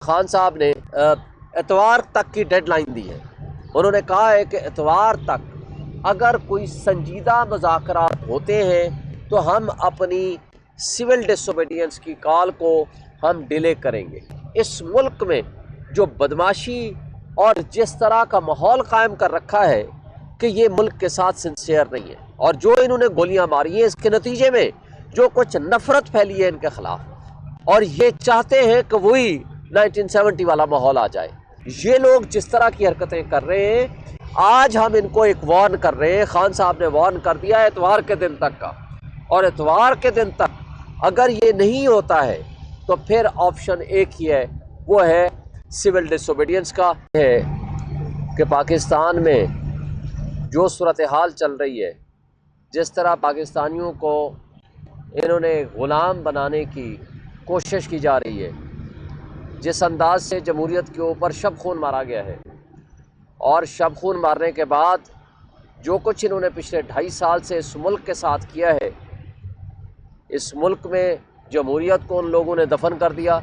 خان صاحب نے اتوار تک کی ڈیڈ لائن دی ہے۔ انہوں نے کہا ہے کہ اتوار تک اگر کوئی سنجیدہ مذاکرات ہوتے ہیں تو ہم اپنی سول ڈس اوبیڈینس کی کال کو ہم ڈیلے کریں گے۔ اس ملک میں جو بدماشی اور جس طرح کا ماحول قائم کر رکھا ہے کہ یہ ملک کے ساتھ سنسیئر نہیں ہے، اور جو انہوں نے گولیاں ماری ہیں اس کے نتیجے میں جو کچھ نفرت پھیلی ہے ان کے خلاف، اور یہ چاہتے ہیں کہ وہی 1970 والا ماحول آ جائے۔ یہ لوگ جس طرح کی حرکتیں کر رہے ہیں، آج ہم ان کو ایک وارن کر رہے ہیں۔ خان صاحب نے وارن کر دیا ہے اتوار کے دن تک کا، اور اتوار کے دن تک اگر یہ نہیں ہوتا ہے تو پھر آپشن ایک ہی ہے، وہ ہے سول ڈس اوبیڈینس کا۔ ہے کہ پاکستان میں جو صورتحال چل رہی ہے، جس طرح پاکستانیوں کو انہوں نے غلام بنانے کی کوشش کی جا رہی ہے، جس انداز سے جمہوریت کے اوپر شب خون مارا گیا ہے، اور شب خون مارنے کے بعد جو کچھ انہوں نے پچھلے 2.5 سال سے اس ملک کے ساتھ کیا ہے، اس ملک میں جمہوریت کو ان لوگوں نے دفن کر دیا،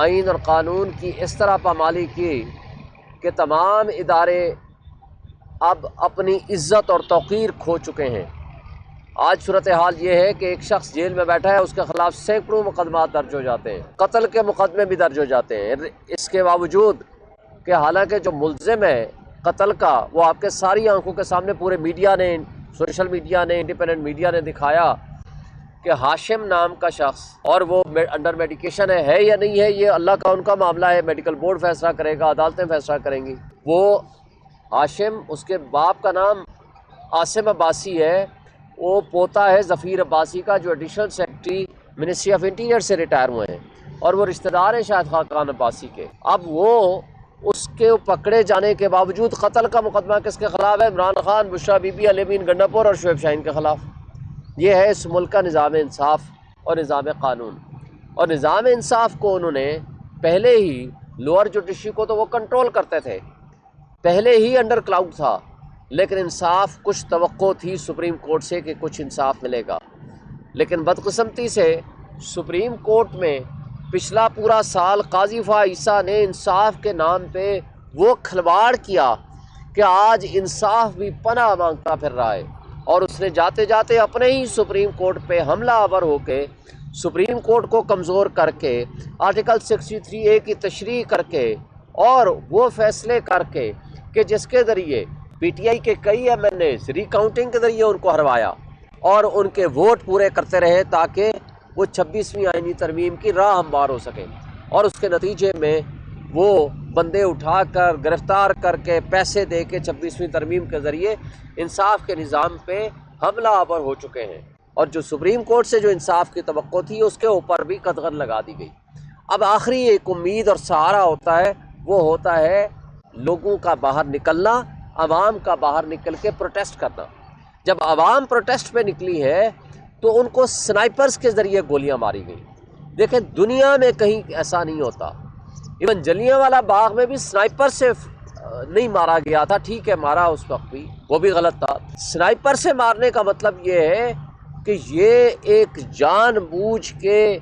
آئین اور قانون کی اس طرح پامالی کی کہ تمام ادارے اب اپنی عزت اور توقیر کھو چکے ہیں۔ آج صورتحال یہ ہے کہ ایک شخص جیل میں بیٹھا ہے، اس کے خلاف سینکڑوں مقدمات درج ہو جاتے ہیں، قتل کے مقدمے بھی درج ہو جاتے ہیں۔ اس کے باوجود کہ حالانکہ جو ملزم ہے قتل کا، وہ آپ کے ساری آنکھوں کے سامنے پورے میڈیا نے، سوشل میڈیا نے، انڈیپینڈنٹ میڈیا نے دکھایا کہ ہاشم نام کا شخص، اور وہ انڈر میڈیکیشن ہے یا نہیں ہے، یہ اللہ کا ان کا معاملہ ہے، میڈیکل بورڈ فیصلہ کرے گا، عدالتیں فیصلہ کریں گی۔ وہ ہاشم، اس کے باپ کا نام عاصم عباسی ہے، وہ پوتا ہے ظفیر عباسی کا، جو additional secretary ministry of interior سے ریٹائر ہوئے ہیں، اور وہ رشتہ دار ہیں شاہد خاقان عباسی کے۔ اب وہ اس کے پکڑے جانے کے باوجود قتل کا مقدمہ کس کے خلاف ہے؟ عمران خان، بشریٰ بی بی، علی امین گنڈاپور اور شعیب شاہین کے خلاف۔ یہ ہے اس ملک کا نظام انصاف اور نظام قانون۔ اور نظام انصاف کو انہوں نے پہلے ہی، لوور جوڈیشری کو تو وہ کنٹرول کرتے تھے، پہلے ہی انڈر کلاؤڈ تھا، لیکن انصاف کچھ توقع تھی سپریم کورٹ سے کہ کچھ انصاف ملے گا، لیکن بدقسمتی سے سپریم کورٹ میں پچھلا پورا سال قاضی فا عیسیٰ نے انصاف کے نام پہ وہ کھلواڑ کیا کہ آج انصاف بھی پناہ مانگتا پھر رہا ہے، اور اس نے جاتے جاتے اپنے ہی سپریم کورٹ پہ حملہ آور ہو کے سپریم کورٹ کو کمزور کر کے آرٹیکل 63A کی تشریح کر کے اور وہ فیصلے کر کے کہ جس کے ذریعے پی ٹی آئی کے کئی ایم این ایز ری کاؤنٹنگ کے ذریعے ان کو ہروایا اور ان کے ووٹ پورے کرتے رہے تاکہ وہ 26ویں آئینی ترمیم کی راہ ہموار ہو سکے، اور اس کے نتیجے میں وہ بندے اٹھا کر گرفتار کر کے پیسے دے کے 26ویں ترمیم کے ذریعے انصاف کے نظام پہ حملہ آور ہو چکے ہیں، اور جو سپریم کورٹ سے جو انصاف کی توقع تھی اس کے اوپر بھی قدغن لگا دی گئی۔ اب آخری ایک امید اور سہارا ہوتا ہے، وہ ہوتا ہے لوگوں کا باہر نکلنا، عوام کا باہر نکل کے پروٹیسٹ کرنا۔ جب عوام پروٹیسٹ پہ نکلی ہے تو ان کو سنائپرز کے ذریعے گولیاں ماری گئی۔ دیکھیں دنیا میں کہیں ایسا نہیں ہوتا، ایون جلیانوالہ باغ میں بھی سنائپر سے نہیں مارا گیا تھا، ٹھیک ہے مارا اس وقت بھی، وہ بھی غلط تھا۔ سنائپر سے مارنے کا مطلب یہ ہے کہ یہ ایک جان بوجھ کے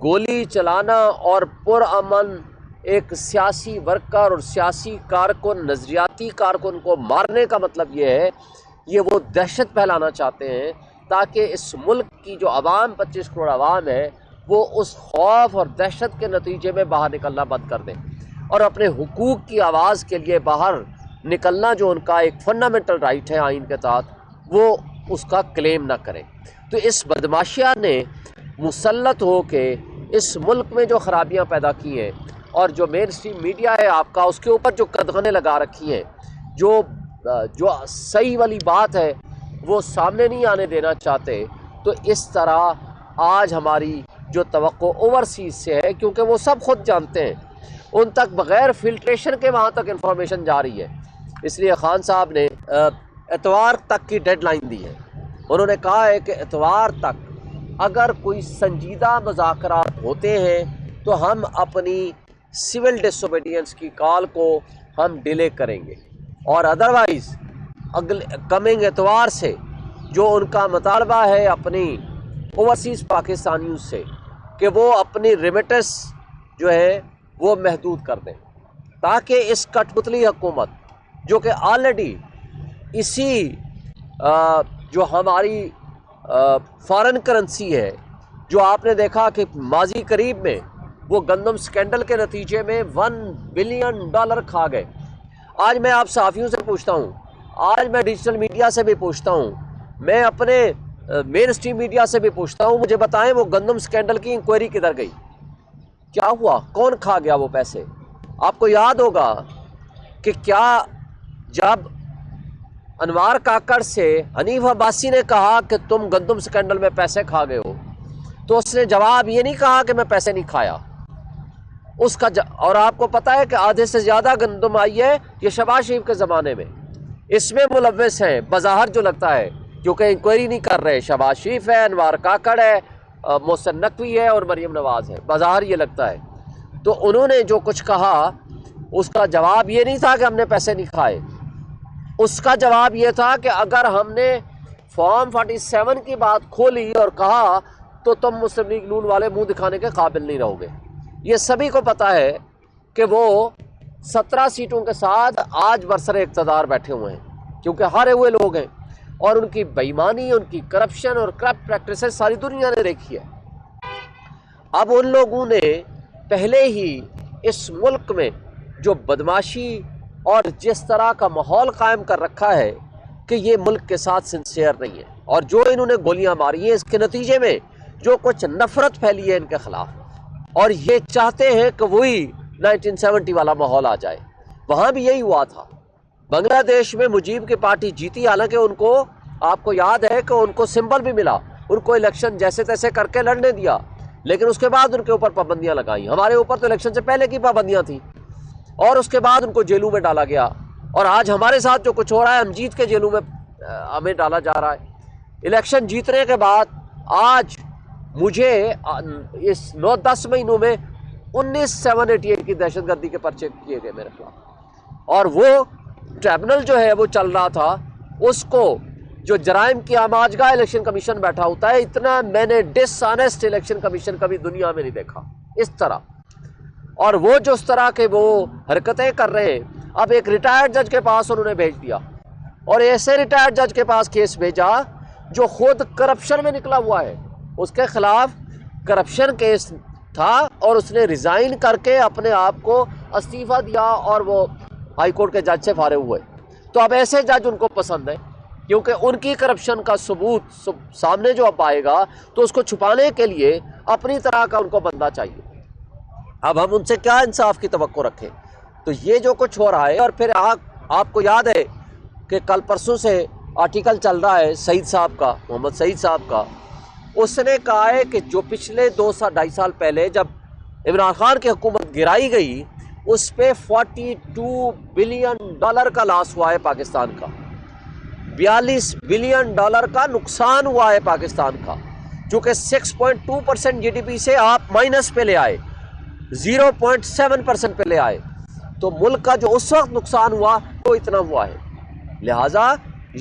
گولی چلانا اور پرامن ایک سیاسی ورکر اور سیاسی کارکن، نظریاتی کارکن کو مارنے کا مطلب یہ ہے، یہ وہ دہشت پھیلانا چاہتے ہیں تاکہ اس ملک کی جو عوام 25 کروڑ عوام ہے وہ اس خوف اور دہشت کے نتیجے میں باہر نکلنا بند کر دیں، اور اپنے حقوق کی آواز کے لیے باہر نکلنا جو ان کا ایک فنڈامنٹل رائٹ ہے آئین کے تحت، وہ اس کا کلیم نہ کریں۔ تو اس بدماشیہ نے مسلط ہو کے اس ملک میں جو خرابیاں پیدا کی ہیں، اور جو مین اسٹریم میڈیا ہے آپ کا، اس کے اوپر جو قدغنیں لگا رکھی ہیں، جو صحیح والی بات ہے وہ سامنے نہیں آنے دینا چاہتے، تو اس طرح آج ہماری جو توقع اوورسیز سے ہے، کیونکہ وہ سب خود جانتے ہیں، ان تک بغیر فلٹریشن کے وہاں تک انفارمیشن جا رہی ہے، اس لیے خان صاحب نے اتوار تک کی ڈیڈ لائن دی ہے۔ انہوں نے کہا ہے کہ اتوار تک اگر کوئی سنجیدہ مذاکرات ہوتے ہیں تو ہم اپنی سول ڈس اوبیڈینس کی کال کو ہم ڈیلے کریں گے، اور ادروائز کمنگ اتوار سے جو ان کا مطالبہ ہے اپنی اوورسیز پاکستانیوں سے کہ وہ اپنی ریمیٹنس جو ہے وہ محدود کر دیں، تاکہ اس کٹ پتلی حکومت جو کہ آلریڈی اسی جو ہماری فارن کرنسی ہے، جو آپ نے دیکھا کہ ماضی قریب میں وہ گندم سکینڈل کے نتیجے میں $1 بلین کھا گئے۔ آج میں آپ صحافیوں سے پوچھتا ہوں، آج میں ڈیجیٹل میڈیا سے بھی پوچھتا ہوں، میں اپنے مین اسٹریم میڈیا سے بھی پوچھتا ہوں، مجھے بتائیں وہ گندم سکینڈل کی انکوائری کدھر گئی؟ کیا ہوا؟ کون کھا گیا وہ پیسے؟ آپ کو یاد ہوگا کہ کیا جب انوار کاکڑ سے حنیف عباسی نے کہا کہ تم گندم سکینڈل میں پیسے کھا گئے ہو، تو اس نے جواب یہ نہیں کہا کہ میں پیسے نہیں کھایا اس کا اور آپ کو پتا ہے کہ آدھے سے زیادہ گندم آئی ہے یہ شہباز شریف کے زمانے میں۔ اس میں ملوث ہیں بظاہر جو لگتا ہے، کیونکہ انکوائری نہیں کر رہے، شہباز شریف ہے، انوار کاکڑ ہے، محسن نقوی ہے اور مریم نواز ہے، بظاہر یہ لگتا ہے۔ تو انہوں نے جو کچھ کہا اس کا جواب یہ نہیں تھا کہ ہم نے پیسے نہیں کھائے، اس کا جواب یہ تھا کہ اگر ہم نے فارم 47 کی بات کھولی اور کہا تو تم مسلم لیگ نون والے منہ دکھانے کے قابل نہیں رہو گے۔ یہ سبھی کو پتا ہے کہ وہ 17 سیٹوں کے ساتھ آج برسر اقتدار بیٹھے ہوئے ہیں، کیونکہ ہارے ہوئے لوگ ہیں، اور ان کی بے ایمانی، ان کی کرپشن اور کرپٹ پریکٹسز ساری دنیا نے دیکھی ہے۔ اب ان لوگوں نے پہلے ہی اس ملک میں جو بدماشی اور جس طرح کا ماحول قائم کر رکھا ہے کہ یہ ملک کے ساتھ سنسیئر نہیں ہے، اور جو انہوں نے گولیاں ماری ہیں اس کے نتیجے میں جو کچھ نفرت پھیلی ہے ان کے خلاف، اور یہ چاہتے ہیں کہ وہی 1970 والا ماحول آ جائے۔ وہاں بھی یہی ہوا تھا، بنگلہ دیش میں مجیب کی پارٹی جیتی، حالانکہ ان کو، آپ کو یاد ہے کہ ان کو سمبل بھی ملا، ان کو الیکشن جیسے تیسے کر کے لڑنے دیا، لیکن اس کے بعد ان کے اوپر پابندیاں لگائیں۔ ہمارے اوپر تو الیکشن سے پہلے کی پابندیاں تھیں، اور اس کے بعد ان کو جیلوں میں ڈالا گیا، اور آج ہمارے ساتھ جو کچھ ہو رہا ہے، ہم جیت کے جیلوں میں ہمیں ڈالا جا رہا ہے۔ الیکشن جیتنے کے بعد آج مجھے اس 9-10 مہینوں میں 19,788 کی دہشت گردی کے پرچے کیے گئے میرے خلاف، اور وہ ٹریبونل جو ہے وہ چل رہا تھا، اس کو جو جرائم کی آماجگاہ الیکشن کمیشن بیٹھا ہوتا ہے، اتنا میں نے ڈس آنیسٹ الیکشن کمیشن کبھی دنیا میں نہیں دیکھا اس طرح۔ اور وہ جو اس طرح کے وہ حرکتیں کر رہے ہیں، اب ایک ریٹائرڈ جج کے پاس انہوں نے بھیج دیا، اور ایسے ریٹائرڈ جج کے پاس کیس بھیجا جو خود کرپشن میں نکلا ہوا ہے، اس کے خلاف کرپشن کیس تھا، اور اس نے ریزائن کر کے اپنے آپ کو استعفیٰ دیا، اور وہ ہائی کورٹ کے جج سے فارغ ہوئے۔ تو اب ایسے جج ان کو پسند ہے، کیونکہ ان کی کرپشن کا ثبوت سامنے جو اب آئے گا تو اس کو چھپانے کے لیے اپنی طرح کا ان کو بندہ چاہیے۔ اب ہم ان سے کیا انصاف کی توقع رکھیں؟ تو یہ جو کچھ ہو رہا ہے، اور پھر آپ کو یاد ہے کہ کل پرسوں سے آرٹیکل چل رہا ہے سعید صاحب کا، محمد سعید صاحب کا، اس نے کہا ہے کہ جو پچھلے 2-2.5 سال پہلے جب عمران خان کی حکومت گرائی گئی، اس پہ $42 بلین کا لاس ہوا ہے پاکستان کا، $42 بلین کا نقصان ہوا ہے پاکستان کا، جو کہ 6.2% جی ڈی پی سے آپ مائنس پہ لے آئے، 0.7% پہ لے آئے، تو ملک کا جو اس وقت نقصان ہوا وہ اتنا ہوا ہے۔ لہٰذا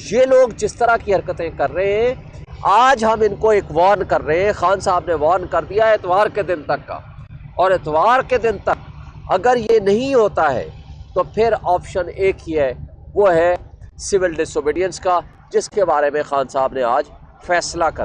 یہ لوگ جس طرح کی حرکتیں کر رہے ہیں، آج ہم ان کو ایک وارن کر رہے ہیں، خان صاحب نے وارن کر دیا ہے اتوار کے دن تک کا، اور اتوار کے دن تک اگر یہ نہیں ہوتا ہے تو پھر آپشن ایک ہی ہے، وہ ہے سول ڈس اوبیڈینس کا، جس کے بارے میں خان صاحب نے آج فیصلہ کر